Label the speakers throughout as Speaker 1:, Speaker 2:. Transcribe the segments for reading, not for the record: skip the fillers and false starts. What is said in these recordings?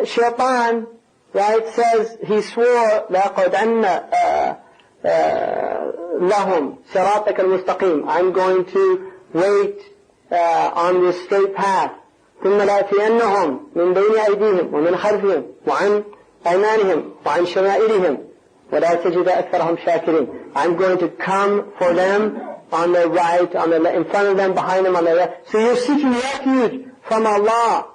Speaker 1: shaitan, right, says, he swore, لَأَقْعُدَنَّ لَهُمْ صِرَاطَكَ الْمُسْتَقِيمِ, I'm going to wait on this straight path. ثُمَّ لَأْتِيَنَّهُمْ مِنْ بَيْنِ أَيْدِيهِمْ وَمِنْ خَلْفِهِمْ وَعَنْ أَيْمَانِهِمْ وَعَنْ شَمَائِلِهِمْ وَلَا تَجِدَ أَكْثَرَهُمْ شَاكِرِينَ. I'm going to come for them on their right, on their left, in front of them, behind them, on their left. So you're seeking refuge from Allah,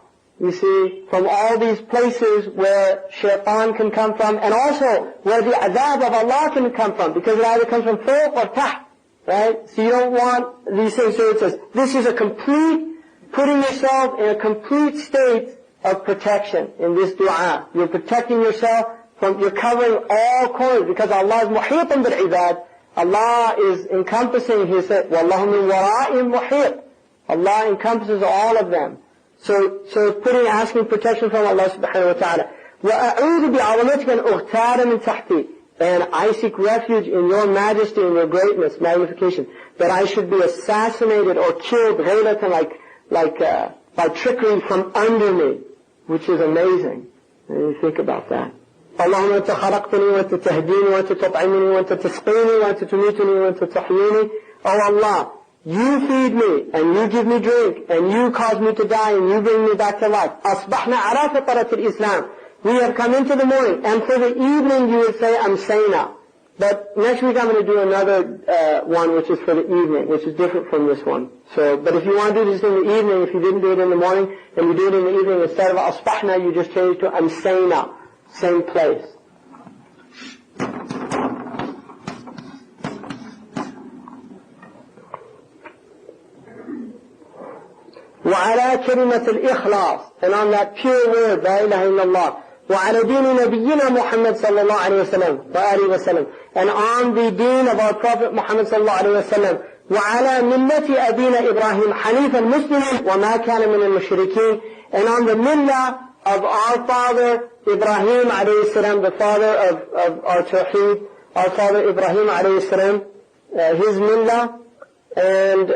Speaker 1: you see, from all these places where shaitan can come from, and also where the azab of Allah can come from, because it either comes from fawq or taht, right? So you don't want these things. So it says, this is a complete, putting yourself in a complete state of protection in this dua. You're protecting yourself from, you're covering all corners, because Allah is muhitun bil ibad. Allah is encompassing, He said, وَاللَّهُ مِنْ وَرَائِهِمْ مُحِيطٌ. Allah encompasses all of them. So asking protection from Allah subhanahu wa ta'ala. وَأَعُوذُ بِعَظَمَتِكَ أَنْ أُغْتَالَ مِنْ تَحْتِي. And I seek refuge in your majesty and your greatness, magnification, that I should be assassinated or killed, ghaylatan, by trickery from under me, which is amazing. And you think about that. اللهم أنت خلقتني وأنت تهديني وأنت تطعمني وأنت تسقيني وأنت تميتني وأنت تحييني. Oh Allah, you feed me and you give me drink and you cause me to die and you bring me back to life. أصبحنا على فطرة الإسلام. We have come into the morning, and for the evening you would say amsayna. But next week I'm going to do another one which is for the evening, which is different from this one. But if you want to do this in the evening, if you didn't do it in the morning and you do it in the evening, instead of asbahna you just change it to amsayna. Same place. وعلى كلمة الإخلاص, and on that pure word, لا إله إلا الله. وعلى دين نبينا محمد صلى الله عليه وسلم وآله وسلم, and on the deen of our Prophet Muhammad صلى الله عليه وسلم. وعلى ملة أبينا إبراهيم حنيفا مسلما وما كان من المشركين, and on the millah of our father Ibrahim alayhi salam, the father of our Tawheed, our father Ibrahim alayhi salam, his millah, and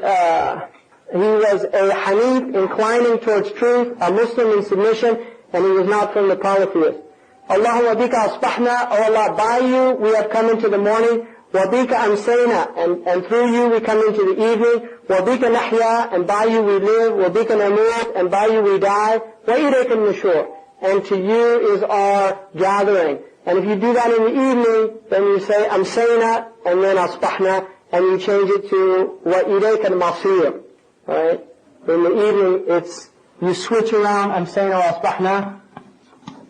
Speaker 1: he was a Hanif, inclining towards truth, a Muslim in submission, and he was not from the polytheists. Allahumma bika asbahna, O Allah, by you we have come into the morning, wa bika amsayna, and through you we come into the evening, wa bika nahya, and by you we live, wa bika namut, and by you we die, wa ilayka an-nushur, and to you is our gathering. And if you do that in the evening, then you say amsayna, and then asbahna, and you change it to wa ilayka al-masir. Right? In the evening, it's, you switch around, amsayna wa asbahna,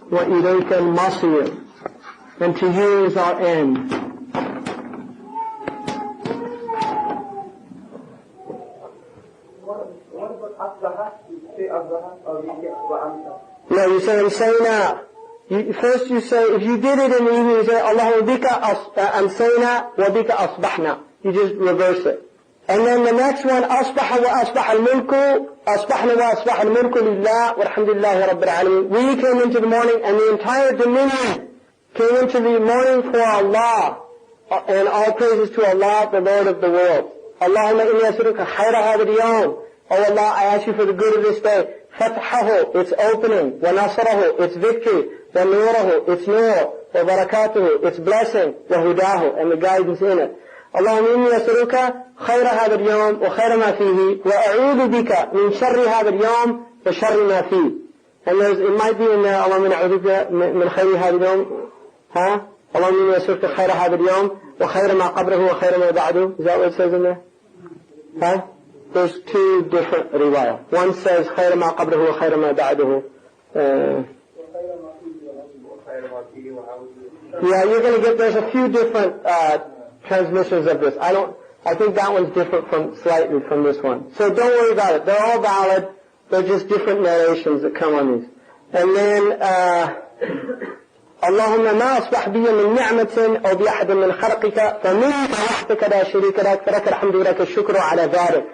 Speaker 1: wa ilayka al-masir, and to you is our end.
Speaker 2: What about asbaha? You say asbaha, or you say amsa?
Speaker 1: No, you say amsayna. First you say, if you did it in the evening, you say, Allahumma bika amsayna wa bika asbahna. You just reverse it. And then the next one, asbaha wa asbaha al-mulku, asbahna wa asbaha al-mulku lillah, walhamdulillahi rabbil alameen. We came into the morning, and the entire dominion came into the morning for Allah. And all praises to Allah, the Lord of the world. Allahumma inni as'aluka khayra hadha al-yawm. Oh Allah, I ask you for the good of this day. Fathahu, its opening, wa nasrahu, its victory, wa nurahu, its nur, wa barakatuhu, its blessing, wa hudahu, and the guidance in it. Allahumma inni as'aluka khayra hadha al-yawm wa khayra ma fihi, wa a'udhu bika min sharri hadha al-yawm wa sharri ma fihi. And it might be in there, Allahumma inni a'udhu bika min khayri hadha al-yawm, Allahumma inni as'aluka khayra hadha al-yawm wa khayra ma qabrahu wa khayra ma ba'du. Is that what it says in there? There's two different riwayah. One says خير ما قبله وخير ما بعده. Yeah, you're going to get, there's a few different transmissions of this. I think that one's different slightly from this one. So don't worry about it. They're all valid. They're just different narrations that come on these. And then اللهم ما أصبح بي من نعمة أو بأحد من خلقك فمنك وحدك لا شريك لك فلك الحمد ولك الشكر على ذلك.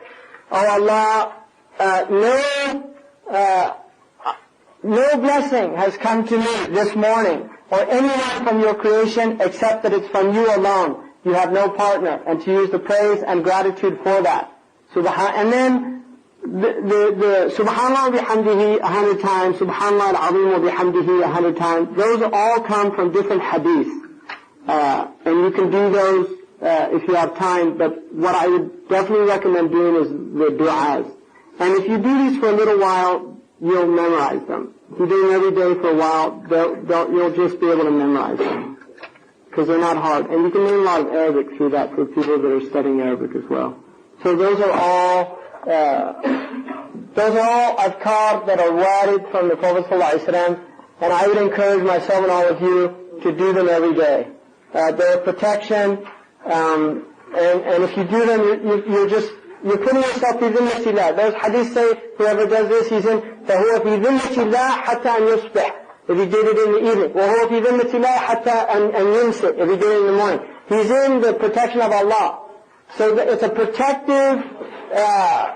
Speaker 1: Oh Allah, no blessing has come to me this morning or anyone from your creation except that it's from you alone. You have no partner, and to use the praise and gratitude for that. And then the Subhanallah wa bihamdihi 100 times, Subhanallah al-Azim wa bihamdihi 100 times, those all come from different hadiths. And you can do those if you have time, but what I would definitely recommend doing is the du'as. And if you do these for a little while, you'll memorize them. If you do them every day for a while, you'll just be able to memorize them. Because they're not hard. And you can learn a lot of Arabic through that for people that are studying Arabic as well. So those are all adhkar that are warid from the Prophet ﷺ, and I would encourage myself and all of you to do them every day. They're protection, and if you do them, you're putting yourself fi dhimmatillah. Those hadiths say, whoever does this, he's in فَهُوَ فِي dhimmatillah حَتَّى أَن يُصْبِحْ. If he did it in the evening. وَهُوَ فِي dhimmatillah حَتَّى أَن يُمْسِكْ. If he did it in the morning. He's in the protection of Allah. So it's a protective that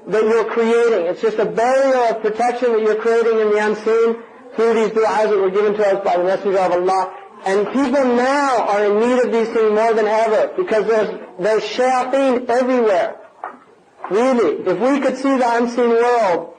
Speaker 1: you're creating. It's just a barrier of protection that you're creating in the unseen through these du'as that were given to us by the Messenger of Allah. And people now are in need of these things more than ever because there's shayateen everywhere. Really, if we could see the unseen world,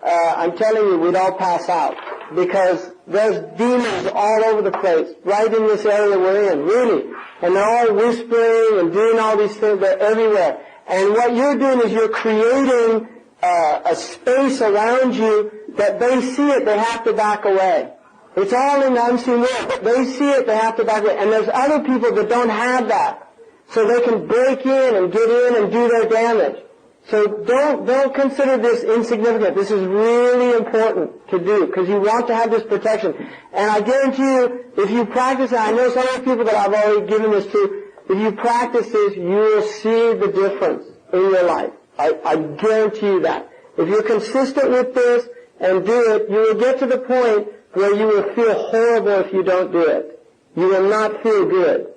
Speaker 1: I'm telling you, we'd all pass out. Because there's demons all over the place, right in this area we're in, really. And they're all whispering and doing all these things, they're everywhere. And what you're doing is you're creating a space around you that they see it, they have to back away. It's all in the unseen world, but they see it, they have to back away. And there's other people that don't have that. So they can break in and get in and do their damage. So don't consider this insignificant. This is really important to do because you want to have this protection. And I guarantee you, if you practice it, I know some of the people that I've already given this to, if you practice this, you will see the difference in your life. I guarantee you that. If you're consistent with this and do it, you will get to the point where you will feel horrible if you don't do it. You will not feel good.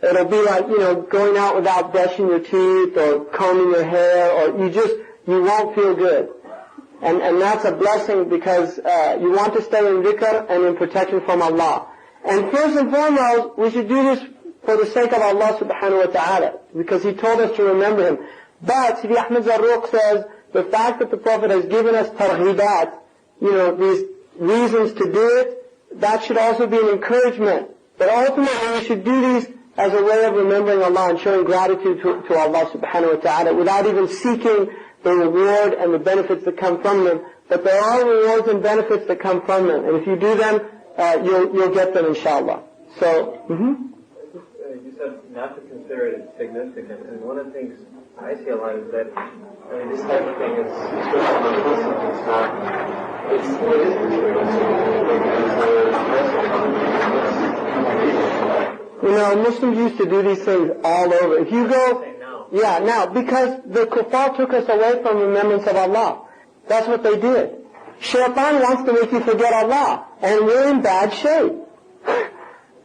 Speaker 1: It'll be like, going out without brushing your teeth or combing your hair, or you won't feel good. And that's a blessing because you want to stay in dhikr and in protection from Allah. And first and foremost, we should do this for the sake of Allah subhanahu wa ta'ala, because He told us to remember Him. But Sheikh Hamza Yusuf says, the fact that the Prophet has given us targhibat, these reasons to do it, that should also be an encouragement. But ultimately we should do these as a way of remembering Allah and showing gratitude to Allah subhanahu wa ta'ala without even seeking the reward and the benefits that come from them. But there are rewards and benefits that come from them. And if you do them, you'll get them inshallah. So,
Speaker 2: You said not to consider it significant. And one of the things I see a lot is that, this type of thing is, especially when the Muslims, what is considered
Speaker 1: Muslims used to do these things all over. If you go, now, because the kuffar took us away from remembrance of Allah. That's what they did. Shaitan wants to make you forget Allah, and we're in bad shape.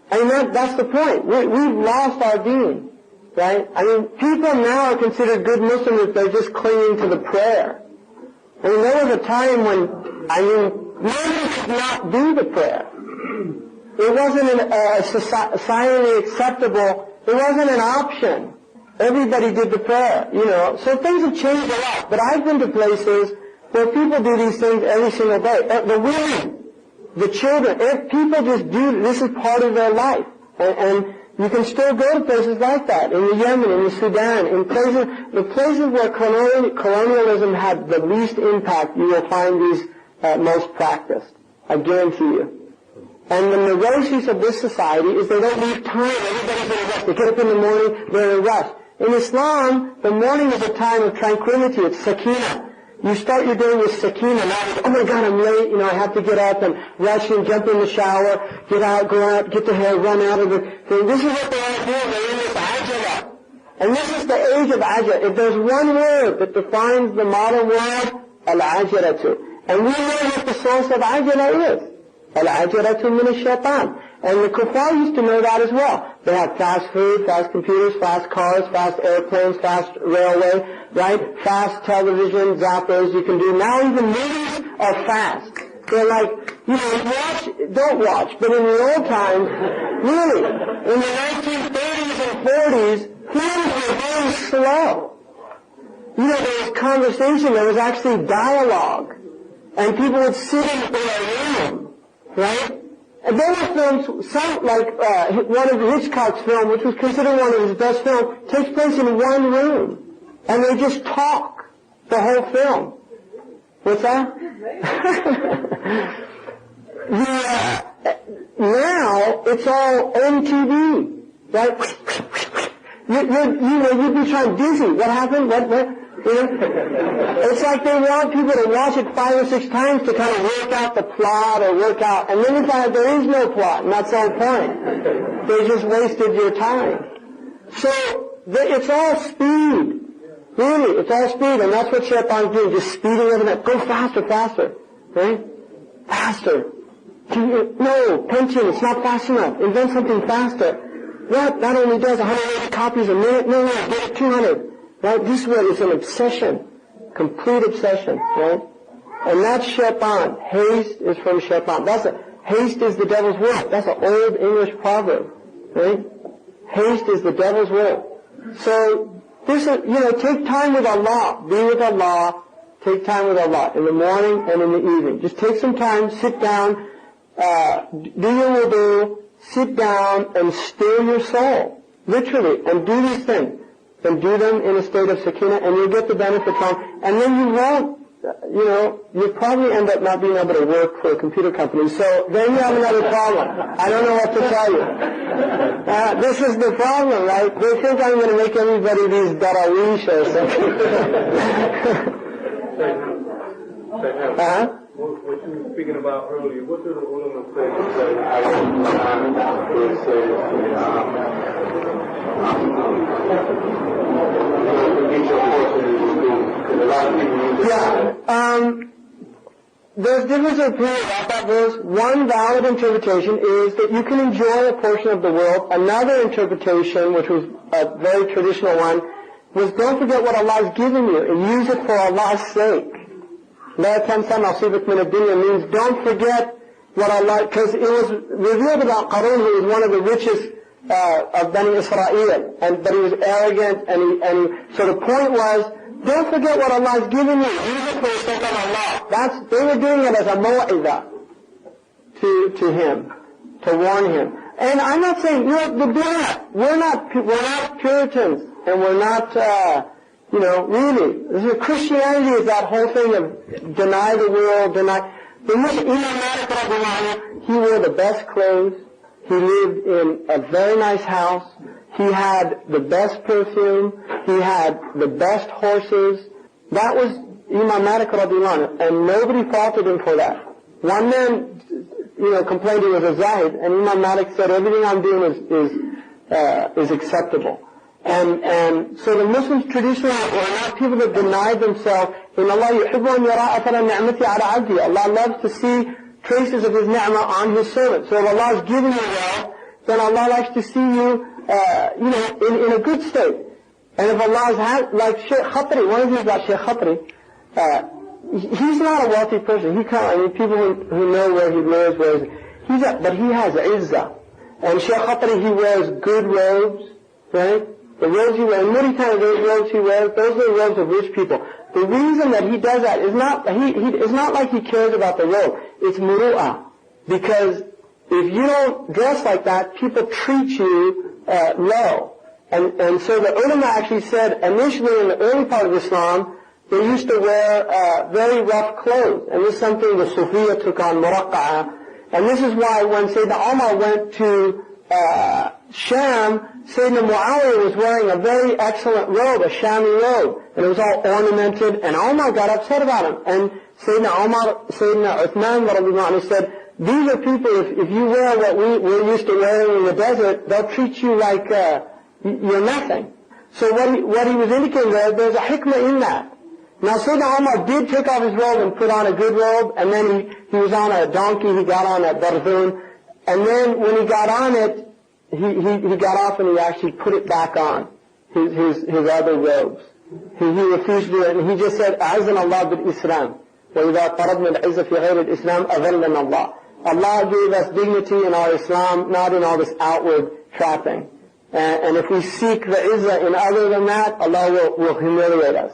Speaker 1: And that's the point. We've lost our deen, right? People now are considered good Muslims if they're just clinging to the prayer. There was a time when, nobody could not do the prayer. It wasn't societally acceptable. It wasn't an option. Everybody did the prayer, So things have changed a lot. But I've been to places where people do these things every single day. The women, the children, if people just do, this is part of their life. And you can still go to places like that, in the Yemen, in the Sudan, the places where colonialism had the least impact, you will find these most practiced. I guarantee you. And the neurosis of this society is they don't leave time. Everybody's in a rush. They get up in the morning, they're in a rush. In Islam, the morning is a time of tranquility. It's sakina. You start your day with sakina, not, oh my God, I'm late, I have to get up and rush and jump in the shower, get out, go out, get the hair, run out of the thing. This is what they are doing. They're in this ajala. And this is the age of ajala. If there's one word that defines the modern world, al-ajalatu. And we know what the source of ajala is. Al-ajalatu min ash-shaytan. And the kuffar used to know that as well. They have fast food, fast computers, fast cars, fast airplanes, fast railway, right? Fast television, zappers you can do. Now even movies are fast. They're like, don't watch. But in the old times, really, in the 1930s and 40s, films were very slow. there was conversation, there was actually dialogue. And people would sit in a room, right? And there were films, some, like one of Hitchcock's films, which was considered one of his best films, takes place in one room. And they just talk the whole film. What's that? Now, it's all MTV, right? You'd be trying dizzy. What happened? What? It's like they want people to watch it 5 or 6 times to kind of work out the plot or work out, and then you find out there is no plot, and that's the whole point. They just wasted your time. So, it's all speed. Really, it's all speed, and that's what Shaitan's doing, just speeding everything up. Go faster, faster, right? Faster. No, pension, it's not fast enough. Invent something faster. What? That only does 180 copies a minute? No, get it 200. Right? This way is an obsession. Complete obsession, right? And that's Shaitan. Haste is from Shaitan. Haste is the devil's work. That's an old English proverb, right? Haste is the devil's work. So, take time with Allah. Be with Allah. Take time with Allah in the morning and in the evening. Just take some time, sit down, do your wudu, sit down and still your soul. Literally. And do these things. And do them in a state of sakina, and you'll get the benefit from, and then you won't, you'll probably end up not being able to work for a computer company. So then you have another problem. I don't know what to tell you. This is the problem, right? They think I'm going to make everybody these darawish or something.
Speaker 2: What you were speaking about earlier, what do the ulama say?
Speaker 1: There's difference of opinion about that verse. One valid interpretation is that you can enjoy a portion of the world. Another interpretation, which was a very traditional one, was don't forget what Allah has given you and use it for Allah's sake. La tansa nasibak min ad-dunya means don't forget what Allah, because it was revealed about Qarun, who was one of the richest of Bani Israel, but he was arrogant, so the point was, don't forget what Allah has given you. Use it for the sake of Allah. They were doing it as a mu'idah to him, to warn him. And I'm not saying, we're not Puritans, and we're not, really. Christianity is that whole thing of deny the world, deny. Imam Malik, he wore the best clothes. He lived in a very nice house. He had the best perfume. He had the best horses. That was Imam Malik radiallahu anhu, and nobody faulted him for that. One man, complained he was a zahid, and Imam Malik said, everything I'm doing is acceptable. And so the Muslims traditionally were not people that denied themselves. In Allah, yuhibbu an yara athara ni'mati ala abdi. Allah loves to see traces of His ni'mah on His servant. So if Allah is giving you wealth, then Allah likes to see you, in a good state. And if Allah has, like Sheikh Khatri, one of the things about Sheikh Khatri, he's not a wealthy person. People who know where he lives, but he has izzah. And Sheikh Khatri, he wears good robes, right? The robes he wears, Mauritania, those robes he wears, those are the robes of rich people. The reason that he does that is it's not like he cares about the robe. It's muru'ah. Because if you don't dress like that, people treat you low. And so the ulama actually said, initially in the early part of Islam, they used to wear very rough clothes. And this is something the Sufiya took on, muraqqa'ah. And this is why when Sayyidina Umar went to Sham, Sayyidina Muawiyah was wearing a very excellent robe, a Shami robe, and it was all ornamented, and Umar got upset about him. And Sayyidina Uthman radiallahu anhu said, these are people, if you wear what we're used to wearing in the desert, they'll treat you like you're nothing. So what he was indicating there's a hikmah in that. Now Sayyidina Umar did take off his robe and put on a good robe, and then he was on a donkey, he got on a barzoon, and then when he got on it, he got off and he actually put it back on, his other robes. He refused to do it, and he just said, أعزنا الله بالإسلام وإذا طردنا العزة في غير الإسلام أذلنا الله. Allah gave us dignity in our Islam, not in all this outward trapping. And if we seek the izzah in other than that, Allah will humiliate us.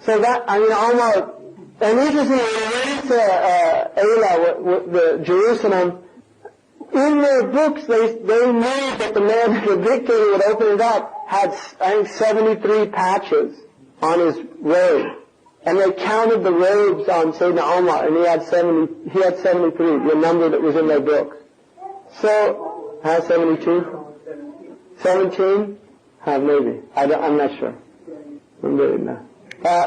Speaker 1: So that, Omar, and interestingly, when they went to Ayla, Jerusalem, in their books, they knew that the man, the dictator who would open it up, had, I think, 73 patches on his robe. And they counted the robes on Sayyidina Umar, and he had 73, the number that was in their book. So, 72? 17? Maybe. I'm not sure.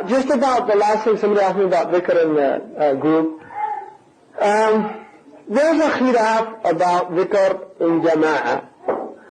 Speaker 1: Just about the last thing somebody asked me about dhikr in the group. There's a khilaf about dhikr in jama'ah.